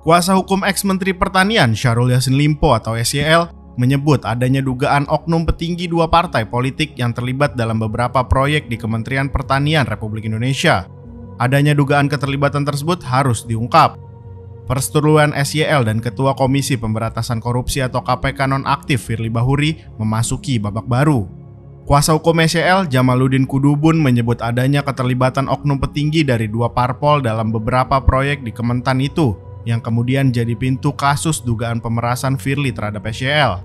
Kuasa hukum ex-Menteri Pertanian Syahrul Yassin Limpo atau SYL menyebut adanya dugaan oknum petinggi dua partai politik yang terlibat dalam beberapa proyek di Kementerian Pertanian Republik Indonesia. Adanya dugaan keterlibatan tersebut harus diungkap. Perseteruan SYL dan Ketua Komisi Pemberantasan Korupsi atau KPK nonaktif Firly Bahuri memasuki babak baru. Kuasa hukum SYL Jamaluddin Kudubun menyebut adanya keterlibatan oknum petinggi dari dua parpol dalam beberapa proyek di Kementan itu, yang kemudian jadi pintu kasus dugaan pemerasan Firly terhadap SYL.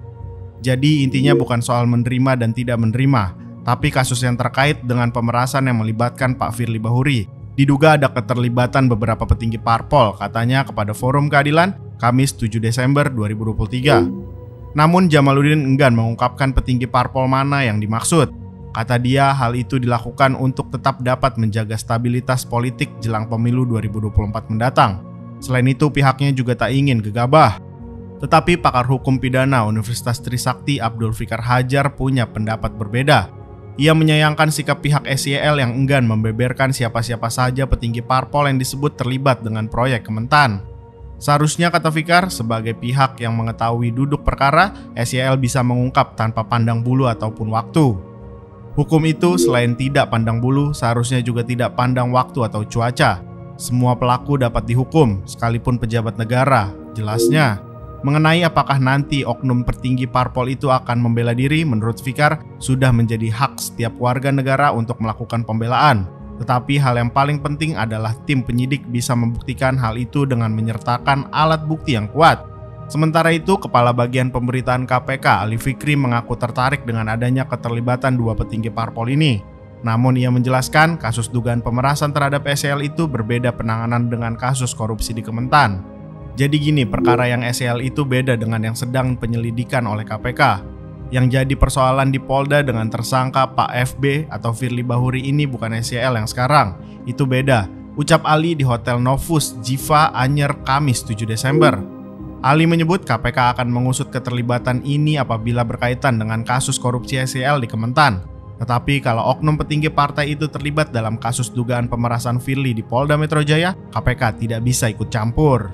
Jadi intinya bukan soal menerima dan tidak menerima, tapi kasus yang terkait dengan pemerasan yang melibatkan Pak Firly Bahuri. Diduga ada keterlibatan beberapa petinggi parpol, katanya kepada Forum Keadilan, Kamis 7 Desember 2023. Namun Jamaluddin enggan mengungkapkan petinggi parpol mana yang dimaksud. Kata dia, hal itu dilakukan untuk tetap dapat menjaga stabilitas politik jelang pemilu 2024 mendatang. Selain itu, pihaknya juga tak ingin gegabah. Tetapi pakar hukum pidana Universitas Trisakti Abdul Fikar Hajar punya pendapat berbeda. Ia menyayangkan sikap pihak SYL yang enggan membeberkan siapa-siapa saja petinggi parpol yang disebut terlibat dengan proyek Kementan. Seharusnya, kata Fikar, sebagai pihak yang mengetahui duduk perkara, SYL bisa mengungkap tanpa pandang bulu ataupun waktu. Hukum itu selain tidak pandang bulu, seharusnya juga tidak pandang waktu atau cuaca. Semua pelaku dapat dihukum, sekalipun pejabat negara. Jelasnya, mengenai apakah nanti oknum petinggi parpol itu akan membela diri, menurut Fikar, sudah menjadi hak setiap warga negara untuk melakukan pembelaan. Tetapi hal yang paling penting adalah tim penyidik bisa membuktikan hal itu dengan menyertakan alat bukti yang kuat. Sementara itu, Kepala Bagian Pemberitaan KPK Ali Fikri mengaku tertarik dengan adanya keterlibatan dua petinggi parpol ini. Namun ia menjelaskan kasus dugaan pemerasan terhadap SYL itu berbeda penanganan dengan kasus korupsi di Kementan. Jadi gini, perkara yang SYL itu beda dengan yang sedang penyelidikan oleh KPK. Yang jadi persoalan di Polda dengan tersangka Pak FB atau Firly Bahuri ini bukan SYL yang sekarang. Itu beda, ucap Ali di Hotel Novus Jiva Anyer Kamis 7 Desember. Ali menyebut KPK akan mengusut keterlibatan ini apabila berkaitan dengan kasus korupsi SYL di Kementan. Tetapi kalau oknum petinggi partai itu terlibat dalam kasus dugaan pemerasan Firly di Polda Metro Jaya, KPK tidak bisa ikut campur.